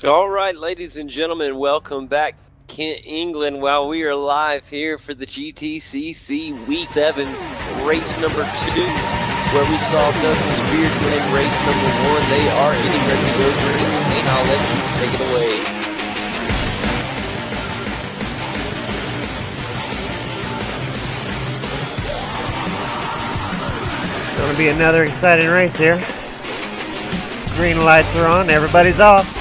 All right, ladies and gentlemen, welcome back, Kent, England. While we are live here for the GTCC Week 7, race number 2, where we saw Douglas Beard win race number 1. They are getting ready to go green, and I'll let you take it away. Going to be another exciting race here. Green lights are on, everybody's off.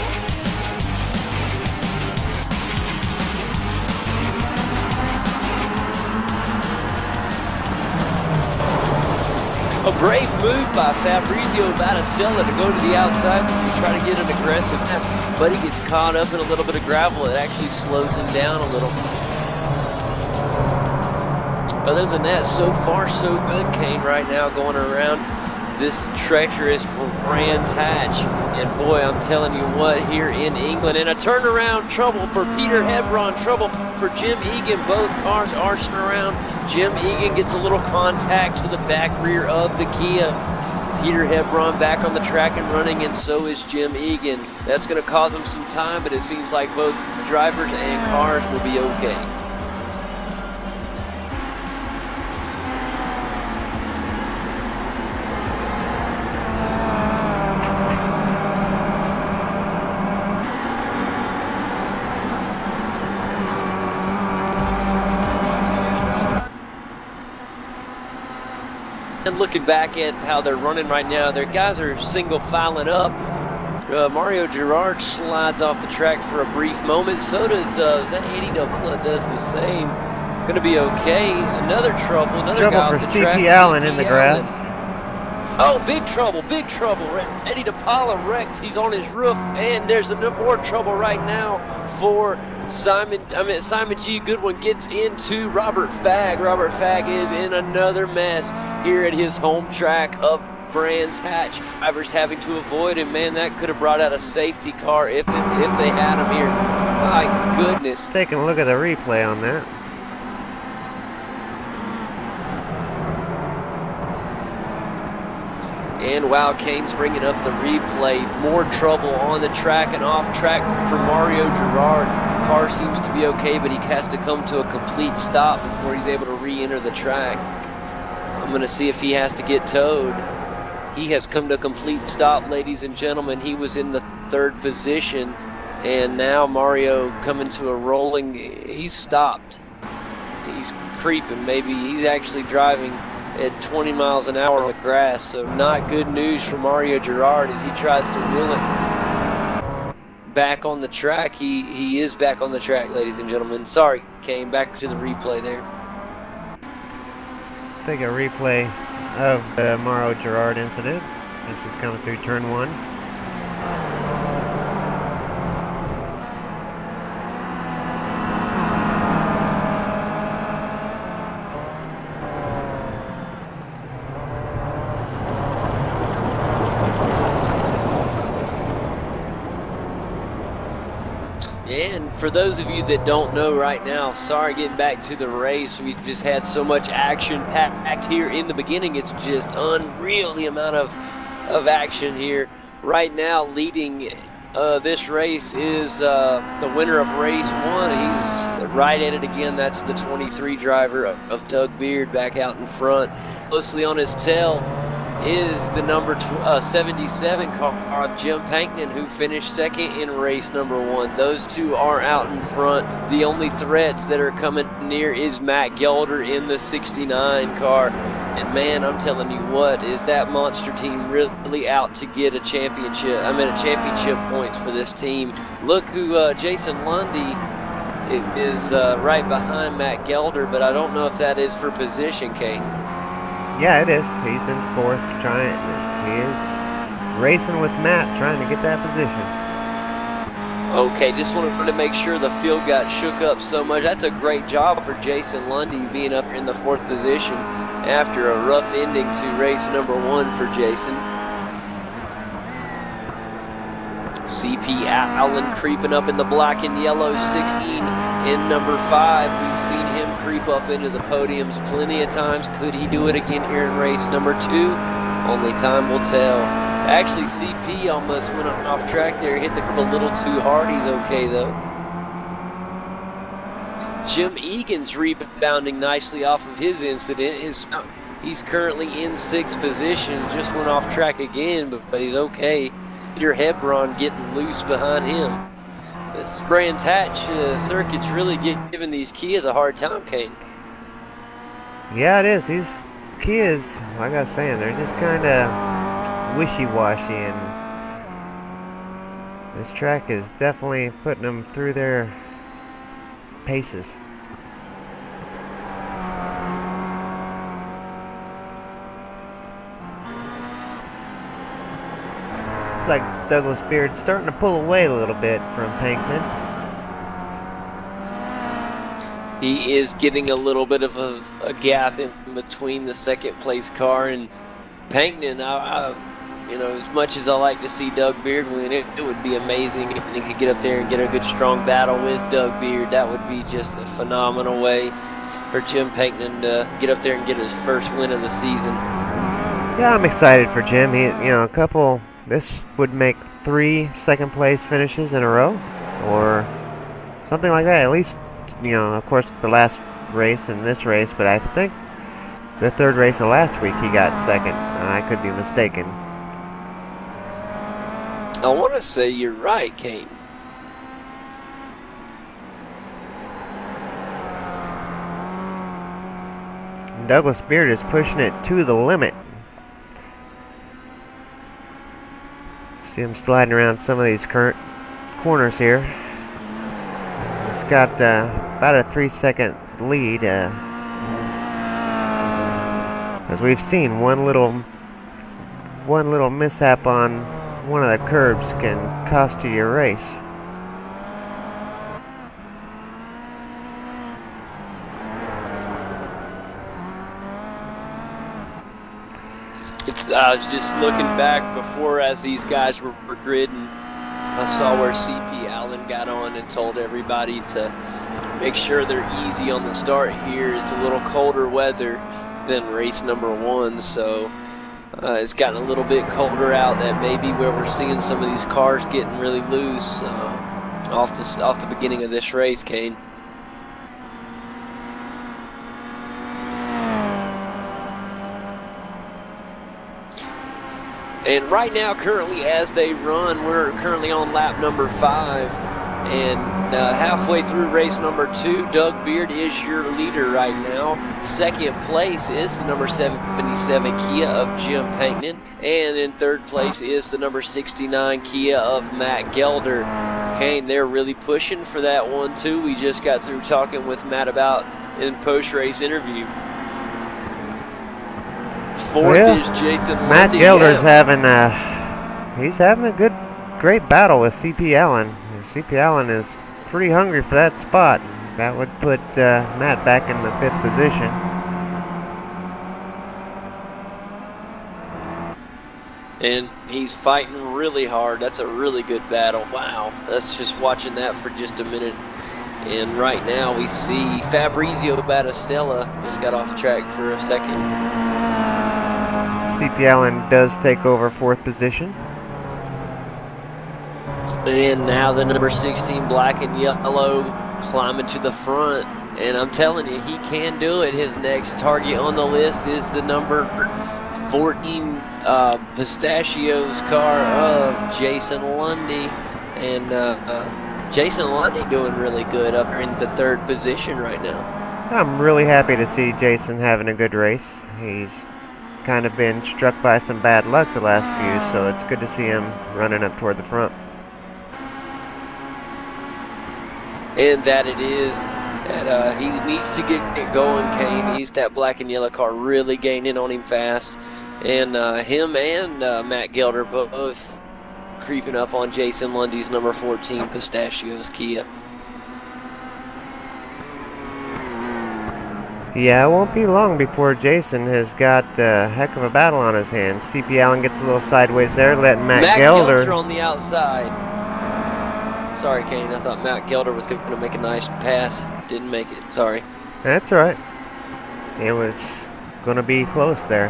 A brave move by Fabrizio Battistella to go to the outside to try to get an aggressive pass, but he gets caught up in a little bit of gravel. It actually slows him down a little. Other than that, so far so good, Kane, right now going around this treacherous Brands Hatch. And boy, I'm telling you what, here in England, and a turnaround trouble for Peter Hebron, trouble for Jim Egan. Both cars arcing around. Jim Egan gets a little contact to the back rear of the Kia. Peter Hebron back on the track and running, and so is Jim Egan. That's going to cause him some time, but it seems like both drivers and cars will be okay. And looking back at how they're running right now, their guys are single filing up. Mario Girard slides off the track for a brief moment. So does that Eddie Dabula does the same. Going to be okay. Another trouble. Another guy for off the track. CP Allen in the grass. Oh, big trouble, big trouble. Eddie DePaula wrecked. He's on his roof, and there's more trouble right now for Simon G. Goodwin gets into Robert Fagg. Robert Fagg is in another mess here at his home track of Brands Hatch. Drivers having to avoid him. Man, that could have brought out a safety car if they had him here. My goodness. Taking a look at the replay on that. And wow, Kane's bringing up the replay. More trouble on the track and off track for Mario Girard. Car seems to be okay, but he has to come to a complete stop before he's able to re-enter the track. I'm going to see if he has to get towed. He has come to a complete stop, ladies and gentlemen. He was in the 3rd position, and now Mario coming to a rolling. He's stopped. He's creeping. Maybe he's actually driving at 20 miles an hour on the grass, so not good news for Mario Girard as he tries to wheel it back on the track. He is back on the track, ladies and gentlemen. Sorry, Kane, back to the replay there. Take a replay of the Mario Girard incident. This is coming through turn 1. And for those of you that don't know right now, sorry, getting back to the race, we just had so much action packed here in the beginning. It's just unreal the amount of action here. Right now, leading this race is the winner of race 1. He's right at it again. That's the 23 driver of Doug Beard back out in front. Closely on his tail is the number 77 car of Jim Pankton, who finished 2nd in race number 1. Those two are out in front. The only threats that are coming near is Matt Gelder in the 69 car. And man, I'm telling you what, is that monster team really out to get a championship? I mean, a championship points for this team. Look who Jason Lundy is right behind Matt Gelder, but I don't know if that is for position, Kane. Yeah, it is. He's in 4th. He is racing with Matt, trying to get that position. Okay, just wanted to make sure the field got shook up so much. That's a great job for Jason Lundy being up in the 4th position after a rough ending to race number 1 for Jason. CP Allen creeping up in the black and yellow 16 in number 5. We've seen him creep up into the podiums plenty of times. Could he do it again here in race number 2? Only time will tell. Actually, CP almost went off track there, hit the curb a little too hard. He's okay though. Jim Egan's rebounding nicely off of his incident. He's currently in 6th position. Just went off track again, but he's okay. Peter Hebron getting loose behind him. This Brands Hatch circuit's really giving these Kias a hard time, Kane. Yeah, it is. These Kias, like I was saying, they're just kind of wishy-washy, and this track is definitely putting them through their paces. It's like Douglas Beard starting to pull away a little bit from Pankman. He is getting a little bit of a gap in between the 2nd place car and Pankman. You know, as much as I like to see Doug Beard win, it would be amazing if he could get up there and get a good strong battle with Doug Beard. That would be just a phenomenal way for Jim Pankman to get up there and get his first win of the season. Yeah, I'm excited for Jim. This would make 3 second place finishes in a row, or something like that. At least, of course, the last race and this race, but I think the 3rd race of last week he got 2nd, and I could be mistaken. I want to say you're right, Kane. Douglas Beard is pushing it to the limit. See him sliding around some of these current corners here. He's got about a 3-second lead. As we've seen, one little mishap on one of the curbs can cost you your race. I was just looking back before as these guys were gridding. I saw where CP Allen got on and told everybody to make sure they're easy on the start here. It's a little colder weather than race number 1, so it's gotten a little bit colder out. That may be where we're seeing some of these cars getting really loose off the beginning of this race, Kane. And right now, currently as they run, we're currently on lap number 5. And halfway through race number 2, Doug Beard is your leader right now. 2nd place is the number 77 Kia of Jim Pankman. And in 3rd place is the number 69 Kia of Matt Gelder. Kane, they're really pushing for that one too. We just got through talking with Matt about in post-race interview. 4th is Jason Lundy. Matt Gelder's having a great battle with CP Allen. CP Allen is pretty hungry for that spot. That would put Matt back in the 5th position. And he's fighting really hard. That's a really good battle. Wow. That's just watching that for just a minute. And right now we see Fabrizio Battistella just got off track for a second. CP Allen does take over 4th position. And now the number 16 black and yellow climbing to the front. And I'm telling you, he can do it. His next target on the list is the number 14 Pistachios car of Jason Lundy. And Jason Lundy doing really good up in the 3rd position right now. I'm really happy to see Jason having a good race. He's kind of been struck by some bad luck the last few, so it's good to see him running up toward the front. And that it is that he needs to get it going, Kane. He's that black and yellow car really gaining on him fast. And him and Matt Gelder both creeping up on Jason Lundy's number 14 Pistachios Kia. Yeah, it won't be long before Jason has got a heck of a battle on his hands. CP Allen gets a little sideways there, letting Matt Gelder on the outside. Sorry, Kane. I thought Matt Gelder was going to make a nice pass. Didn't make it. Sorry. That's all right. It was going to be close there.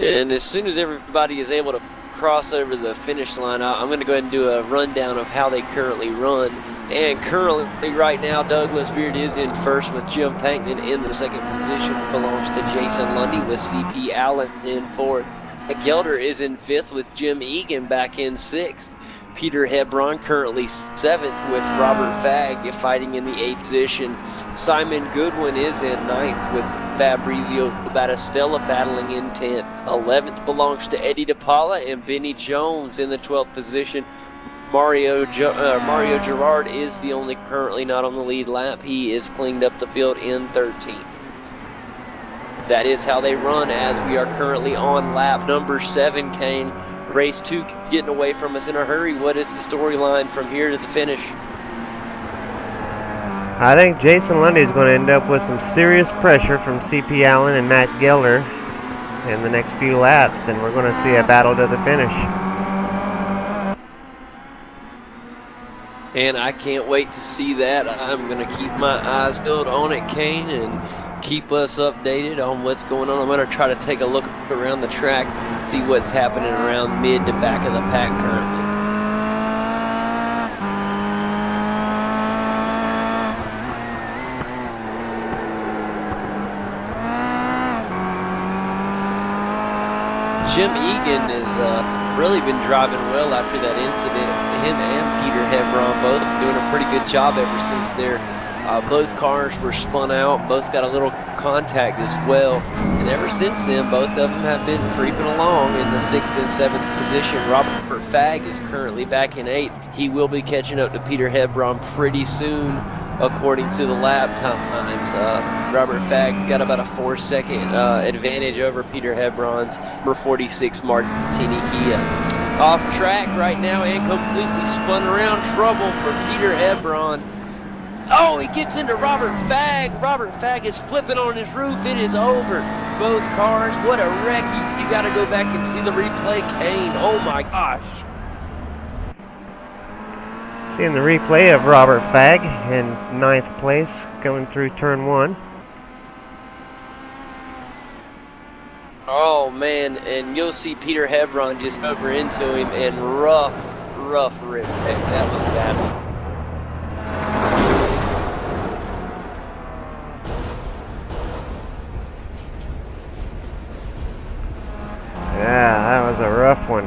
And as soon as everybody is able to cross over the finish line, I'm going to go ahead and do a rundown of how they currently run. And currently, right now, Douglas Beard is in first with Jim Pankton. In the second position belongs to Jason Lundy with C.P. Allen in fourth. Gelder is in fifth with Jim Egan back in sixth. Peter Hebron currently seventh with Robert Fagg fighting in the eighth position. Simon Goodwin is in ninth with Fabrizio Battistella battling in 10th. 11th belongs to Eddie DePaula and Benny Jones in the 12th position. Mario Gerard is the only currently not on the lead lap. He is cleaned up the field in 13th. That is how they run as we are currently on lap number 7, Kane. Race 2 getting away from us in a hurry. What is the storyline from here to the finish? I think Jason Lundy is going to end up with some serious pressure from C.P. Allen and Matt Gelder in the next few laps, and we're going to see a battle to the finish. And I can't wait to see that. I'm going to keep my eyes peeled on it, Kane, and keep us updated on what's going on. I'm going to try to take a look around the track, see what's happening around mid to back of the pack currently. Jim Egan has really been driving well after that incident. Him and Peter Hebron both doing a pretty good job ever since both cars were spun out. Both got a little contact as well. And ever since then, both of them have been creeping along in the 6th and 7th position. Robert Fagg is currently back in 8th. He will be catching up to Peter Hebron pretty soon, according to the lap times. Robert Fagg's got about a 4-second advantage over Peter Hebron's number 46 Martini Kia. Off track right now and completely spun around. Trouble for Peter Hebron. Oh, he gets into Robert Fagg. Robert Fagg is flipping on his roof. It is over. Both cars. What a wreck. You got to go back and see the replay, Kane. Oh, my gosh. Seeing the replay of Robert Fagg in 9th place going through turn 1. Oh, man. And you'll see Peter Hebron just over into him and rough rip. That was bad. Yeah, that was a rough one.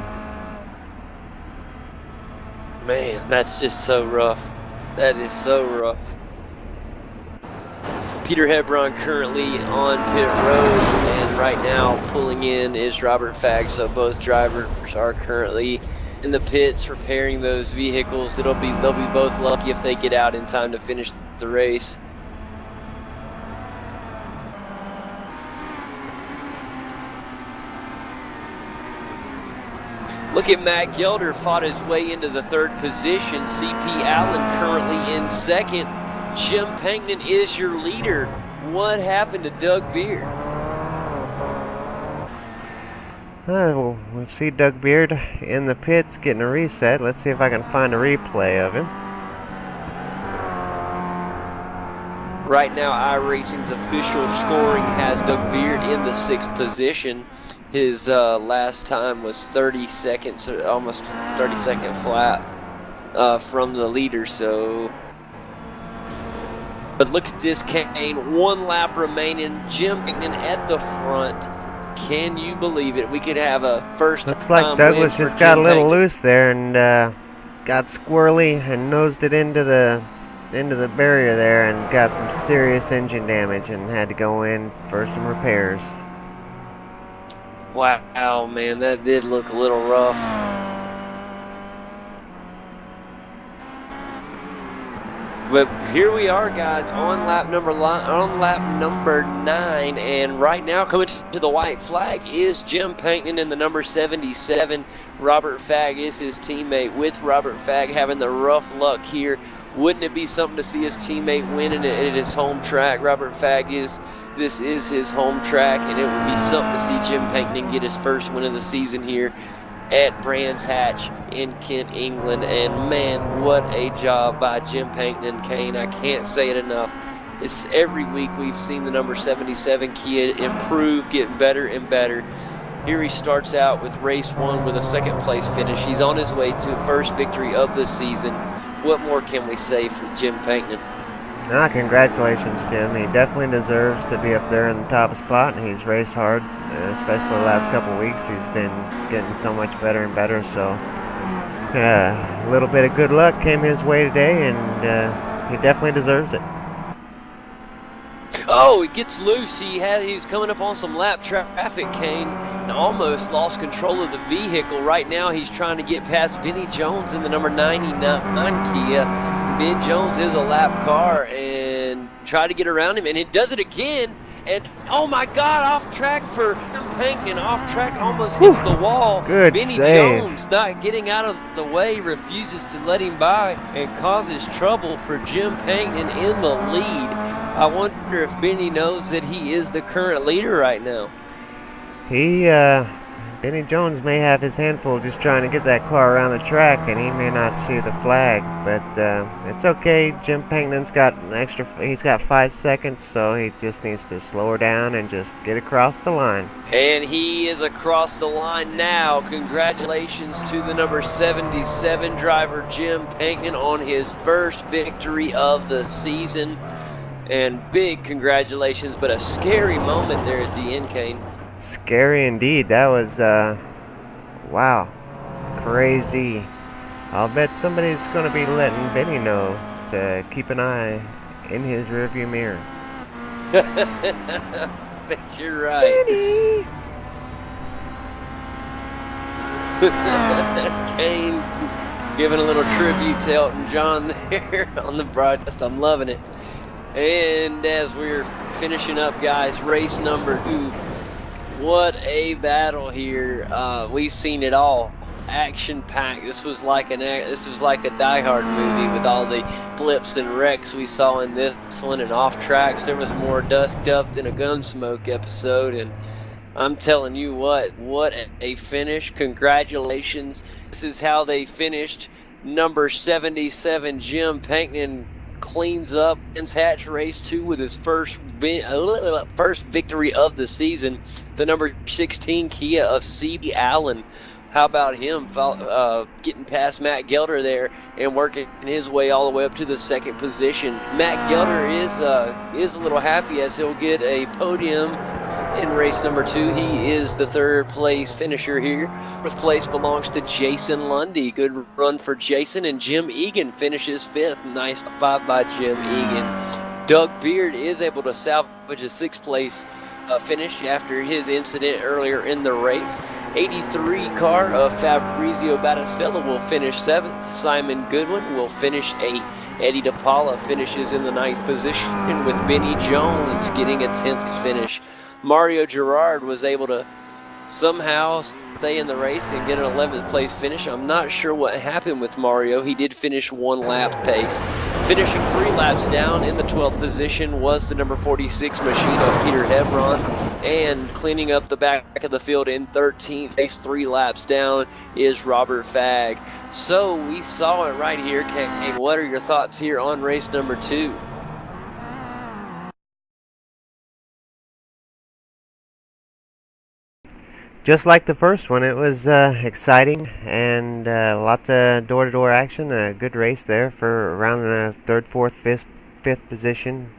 Man, that's just so rough. That is so rough. Peter Hebron currently on pit road, and right now pulling in is Robert Fagg. So both drivers are currently in the pits repairing those vehicles. They'll be both lucky if they get out in time to finish the race. Look at Matt Gelder fought his way into the 3rd position. C.P. Allen currently in 2nd. Jim Pankton is your leader. What happened to Doug Beard? We'll see Doug Beard in the pits getting a reset. Let's see if I can find a replay of him. Right now, iRacing's official scoring has Doug Beard in the 6th position. His last time was 30 seconds, almost 30-second flat from the leader. So, but look at this, Kane. 1 lap remaining. Jim Pankton at the front. Can you believe it? We could have a first. Looks like Douglas just got a little loose there and got squirrely and nosed it into the barrier there and got some serious engine damage and had to go in for some repairs. Wow, man, that did look a little rough. But here we are, guys, on lap number 9, and right now coming to the white flag is Jim Pankton in the number 77. Robert Fagg is his teammate. With Robert Fagg having the rough luck here, wouldn't it be something to see his teammate winning at his home track? Robert Fagg this is his home track, and it would be something to see Jim Pankton get his first win of the season here at Brands Hatch in Kent, England. And man, what a job by Jim Pankton, Kane. I can't say it enough. It's every week we've seen the number 77 Kia improve, get better and better. Here he starts out with race 1 with a second place finish. He's on his way to first victory of the season. What more can we say for Jim Panknin? Congratulations, Jim. He definitely deserves to be up there in the top spot, and he's raced hard, especially the last couple weeks. He's been getting so much better and better, so a little bit of good luck came his way today, and he definitely deserves it. Oh, he gets loose. He was coming up on some lap traffic, Kane, and almost lost control of the vehicle. Right now, he's trying to get past Benny Jones in the number 99 Kia. Ben Jones is a lap car and try to get around him, and it does it again. And oh my God, off track for Panknin. Off track, almost hits the wall. Good Benny save. Jones not getting out of the way, refuses to let him by, and causes trouble for Jim Panknin in the lead. I wonder if Benny knows that he is the current leader right now. Benny Jones may have his handful just trying to get that car around the track, and he may not see the flag, but it's okay. Jim Panknin's got he's got 5 seconds, so he just needs to slow her down and just get across the line. And he is across the line now. Congratulations to the number 77 driver, Jim Panknin, on his first victory of the season. And big congratulations, but a scary moment there at the end, Kane. Scary indeed. That was, wow, crazy. I'll bet somebody's going to be letting Benny know to keep an eye in his rearview mirror. Bet you're right. Benny! Kane giving a little tribute to Elton John there on the broadcast. I'm loving it. And as we're finishing up, guys, race number 2. What a battle here. We've seen it all. Action-packed. This was like a Die Hard movie with all the flips and wrecks we saw in this one, and off tracks. There was more dust up than a Gunsmoke episode, and I'm telling you what a finish. Congratulations. This is how they finished. Number 77, Jim Panknin, cleans up Ben's Hatch race 2 with his first victory of the season. The number 16 Kia of C.B. Allen. How about him getting past Matt Gelder there and working his way all the way up to the second position? Matt Gelder is a little happy as he'll get a podium in race number 2. He is the third place finisher here. Fourth place belongs to Jason Lundy. Good run for Jason. And Jim Egan finishes 5th. Nice 5 by Jim Egan. Doug Beard is able to salvage a 6th place finish after his incident earlier in the race. 83 car of Fabrizio Battistella will finish 7th. Simon Goodwin will finish 8th. Eddie DePaula finishes in the 9th position, with Benny Jones getting a 10th finish. Mario Girard was able to somehow stay in the race and get an 11th place finish. I'm not sure what happened with Mario. He did finish 1 lap pace. Finishing 3 laps down in the 12th position was the number 46 machine of Peter Hebron, and cleaning up the back of the field in 13th place, 3 laps down, is Robert Fagg. So we saw it right here. Kane, what are your thoughts here on race number 2? Just like the first one, it was exciting and lots of door-to-door action. A good race there for around the 3rd, 4th, 5th position.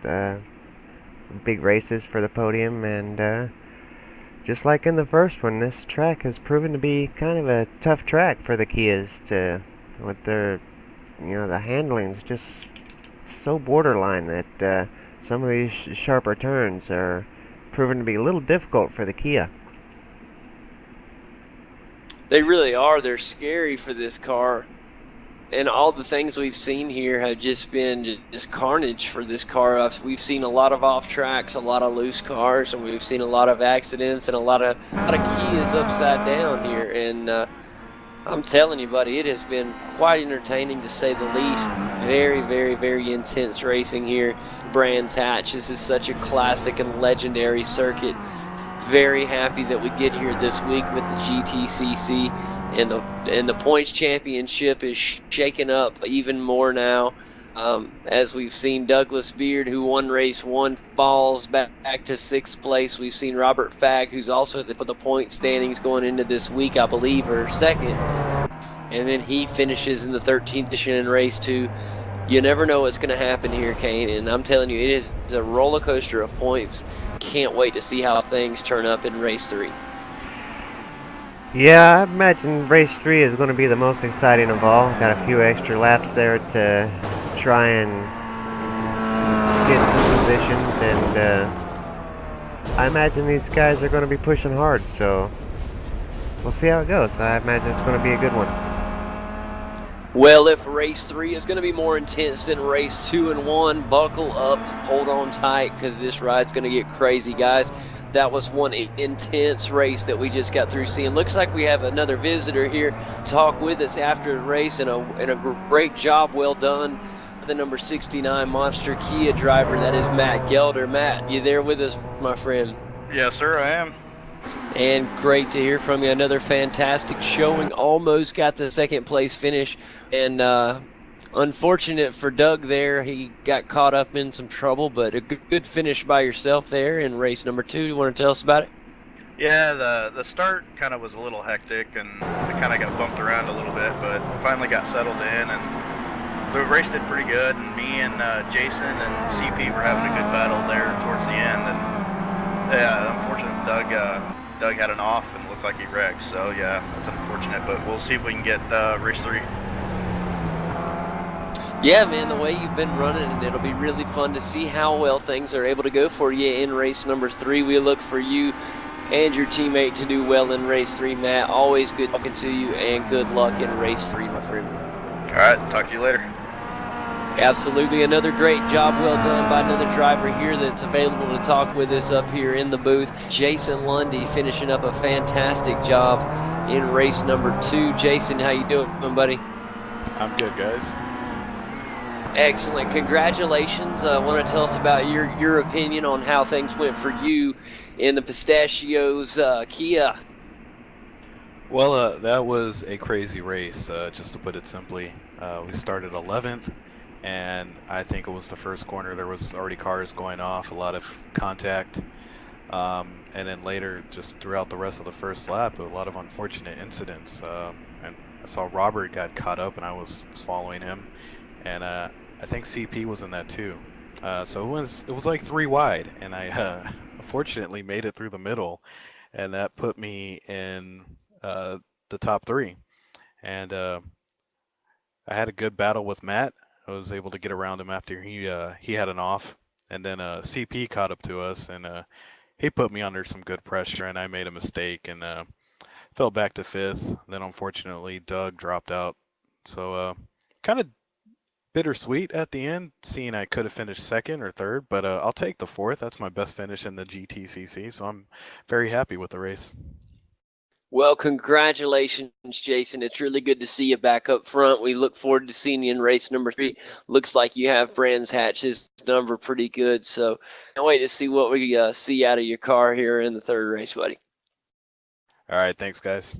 Big races for the podium, and just like in the first one, this track has proven to be kind of a tough track for the Kias with their, the handling's just so borderline that some of these sharper turns are proven to be a little difficult for the Kia. They really are. They're scary for this car. And all the things we've seen here have just been just carnage for this car. We've seen a lot of off tracks, a lot of loose cars, and we've seen a lot of accidents and a lot of Kias upside down here. And I'm telling you, buddy, it has been quite entertaining to say the least. Very, very, very intense racing here. Brands Hatch. This is such a classic and legendary circuit. Very happy that we get here this week with the GTCC, and the points championship is shaken up even more now. As we've seen Douglas Beard, who won race 1, falls back to 6th place. We've seen Robert Fagg, who's also the point standings going into this week, I believe, or 2nd. And then he finishes in the 13th position in race 2. You never know what's going to happen here, Kane. And I'm telling you, it is a roller coaster of points. Can't wait to see how things turn up in race 3. Yeah, I imagine race 3 is going to be the most exciting of all. Got a few extra laps there to try and get some positions, and I imagine these guys are going to be pushing hard, so we'll see how it goes. I imagine it's going to be a good one. Well, if race 3 is going to be more intense than race 2 and 1, buckle up, hold on tight, because this ride's going to get crazy, guys. That was one intense race that we just got through seeing. Looks like we have another visitor here talk with us after the race, and a great job well done. The number 69 Monster Kia driver, that is Matt Gelder. Matt, you there with us, my friend? Yes, sir, I am. And great to hear from you. Another fantastic showing. Almost got the 2nd place finish, and unfortunate for Doug there. He got caught up in some trouble, but a good finish by yourself there in race number 2. You want to tell us about it? Yeah, the start kind of was a little hectic, and we kind of got bumped around a little bit, but finally got settled in, and the race did pretty good. And me and Jason and CP were having a good battle there towards the end, and yeah, unfortunately Doug had an off and looked like he wrecked. So yeah, that's unfortunate, but we'll see if we can get race 3. Yeah, man, the way you've been running, and it'll be really fun to see how well things are able to go for you in race number 3. We look for you and your teammate to do well in race 3, Matt. Always good talking to you, and good luck in race 3, my friend. All right, talk to you later. Absolutely. Another great job well done by another driver here that's available to talk with us up here in the booth. Jason Lundy finishing up a fantastic job in race number 2. Jason, how you doing, buddy? I'm good, guys. Excellent. Congratulations. Want to tell us about your opinion on how things went for you in the Pistachios Kia? Well, that was a crazy race, just to put it simply. We started 11th, and I think it was the first corner. There was already cars going off, a lot of contact. And then later, just throughout the rest of the first lap, a lot of unfortunate incidents. And I saw Robert got caught up, and I was following him. And I think CP was in that too. So it was like 3 wide, and I fortunately made it through the middle, and that put me in the top 3. And I had a good battle with Matt. I was able to get around him after he had an off, and then CP caught up to us, and he put me under some good pressure, and I made a mistake and fell back to 5th. Then unfortunately Doug dropped out, so kind of bittersweet at the end, seeing I could have finished 2nd or 3rd, but I'll take the 4th. That's my best finish in the GTCC, so I'm very happy with the race. Well, congratulations, Jason. It's really good to see you back up front. We look forward to seeing you in race number 3. Looks like you have Brands Hatch's number pretty good, so can't wait to see what we see out of your car here in the 3rd race, buddy. All right, thanks, guys.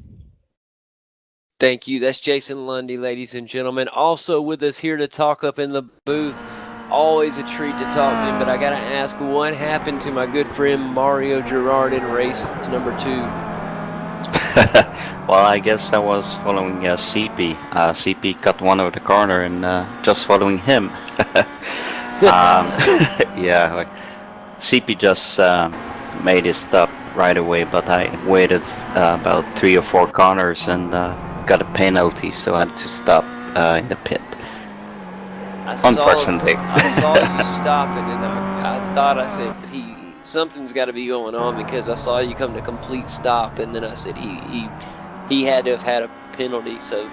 Thank you. That's Jason Lundy, ladies and gentlemen. Also with us here to talk up in the booth. Always a treat to talk to him, but I got to ask, what happened to my good friend Mario Gerard in race number 2? Well, I guess I was following CP. CP cut one of the corner and just following him. Yeah, like, CP just made his stop right away, but I waited about 3 or 4 corners and got a penalty, so I had to stop in the pit. Unfortunately. I saw you stopping, and I thought, I said, something's got to be going on, because I saw you come to complete stop, and then I said he had to have had a penalty. So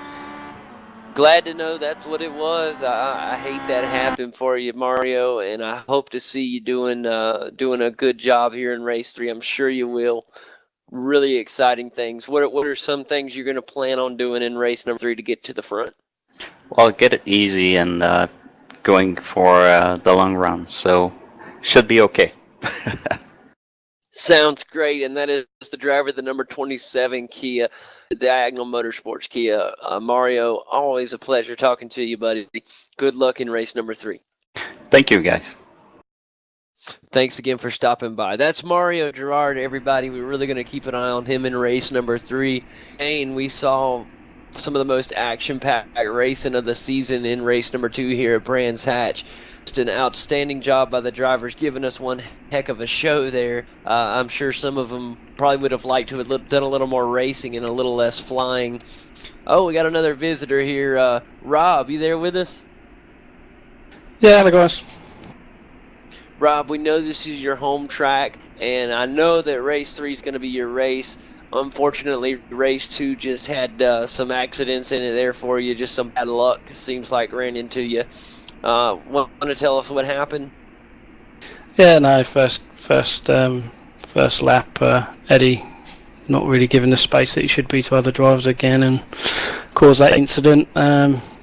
glad to know that's what it was. I hate that happened for you, Mario, and I hope to see you doing a good job here in race 3. I'm sure you will. Really exciting things. What are some things you're going to plan on doing in race number 3 to get to the front? Well, get it easy and going for the long run, so should be okay. Sounds great, and that is the driver of the number 27 Kia, Diagonal Motorsports Kia. Mario, always a pleasure talking to you, buddy. Good luck in race number 3. Thank you, guys. Thanks again for stopping by. That's Mario Gerard, everybody. We're really going to keep an eye on him in race number 3. And we saw some of the most action-packed racing of the season in race number 2 here at Brands Hatch. Just an outstanding job by the drivers, giving us one heck of a show there. I'm sure some of them probably would have liked to have done a little more racing and a little less flying. Oh, we got another visitor here. Rob, you there with us? Yeah, hello guys. Rob, we know this is your home track, and I know that race 3 is going to be your race. Unfortunately, race 2 just had some accidents in it there for you, just some bad luck, seems like, ran into you. Want to tell us what happened? Yeah, no, first lap, Eddie not really given the space that he should be to other drivers again, and caused that incident.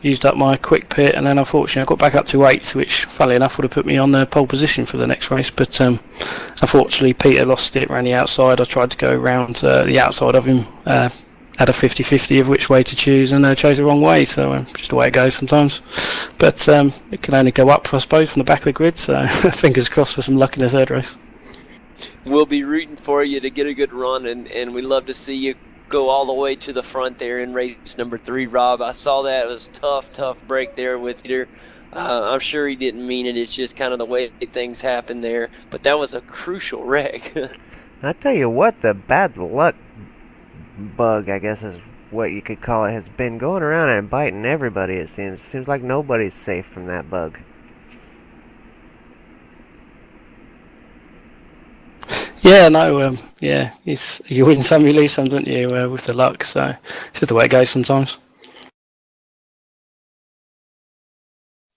Used up my quick pit, and then unfortunately I got back up to 8th, which funnily enough would have put me on the pole position for the next race, but unfortunately Peter lost it, ran the outside. I tried to go around the outside of him, had a 50-50 of which way to choose, and chose the wrong way, so just the way it goes sometimes. But it can only go up, I suppose, from the back of the grid, so fingers crossed for some luck in the third race. We'll be rooting for you to get a good run, and we'd love to see you go all the way to the front there in race number 3, Rob. I saw that. It was a tough break there with Peter. I'm sure he didn't mean it. It's just kind of the way things happen there. But that was a crucial wreck. I tell you what, the bad luck bug, I guess is what you could call it, has been going around and biting everybody, it seems. It seems like nobody's safe from that bug. Yeah, no, yeah, you win some, you lose some, don't you, with the luck, so it's just the way it goes sometimes.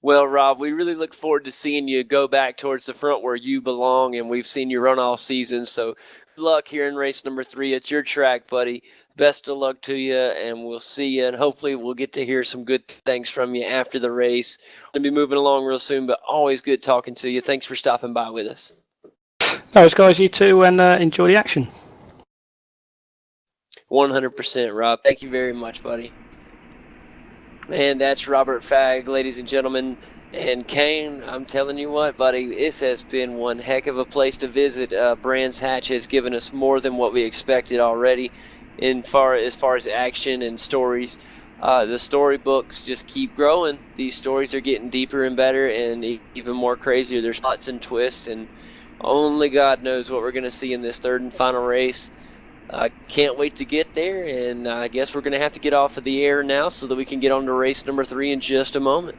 Well, Rob, we really look forward to seeing you go back towards the front where you belong, and we've seen you run all season, so good luck here in race number 3. It's your track, buddy. Best of luck to you, and we'll see you, and hopefully we'll get to hear some good things from you after the race. We'll be moving along real soon, but always good talking to you. Thanks for stopping by with us. No worries, guys, you too, and enjoy the action. 100%, Rob. Thank you very much, buddy. And that's Robert Fagg, ladies and gentlemen. And Kane, I'm telling you what, buddy, this has been one heck of a place to visit. Brands Hatch has given us more than what we expected already as far as action and stories. The storybooks just keep growing. These stories are getting deeper and better and even more crazier. There's plots and twists, and only God knows what we're going to see in this third and final race. Can't wait to get there, and I guess we're going to have to get off of the air now so that we can get on to race number 3 in just a moment.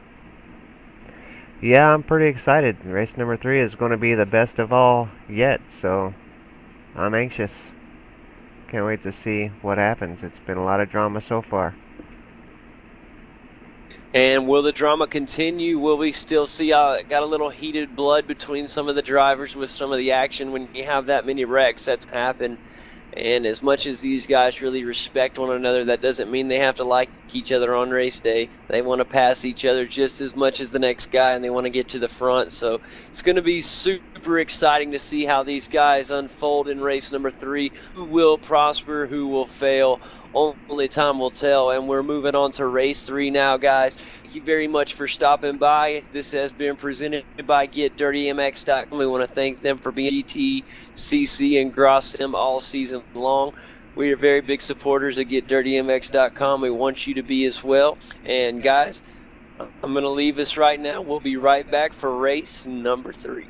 Yeah, I'm pretty excited. Race number 3 is going to be the best of all yet, so I'm anxious. Can't wait to see what happens. It's been a lot of drama so far. And will the drama continue? Will we still see got a little heated blood between some of the drivers with some of the action when you have that many wrecks? That's happened. And as much as these guys really respect one another, that doesn't mean they have to like each other on race day. They want to pass each other just as much as the next guy, and they want to get to the front. So it's going to be super exciting to see how these guys unfold in race number 3. Who will prosper, who will fail? Only time will tell. And we're moving on to race 3 now, guys. Thank you very much for stopping by. This has been presented by GetDirtyMX.com. We want to thank them for being GTCC and Grossim all season long. We are very big supporters of GetDirtyMX.com. We want you to be as well. And guys, I'm going to leave us right now. We'll be right back for race number 3.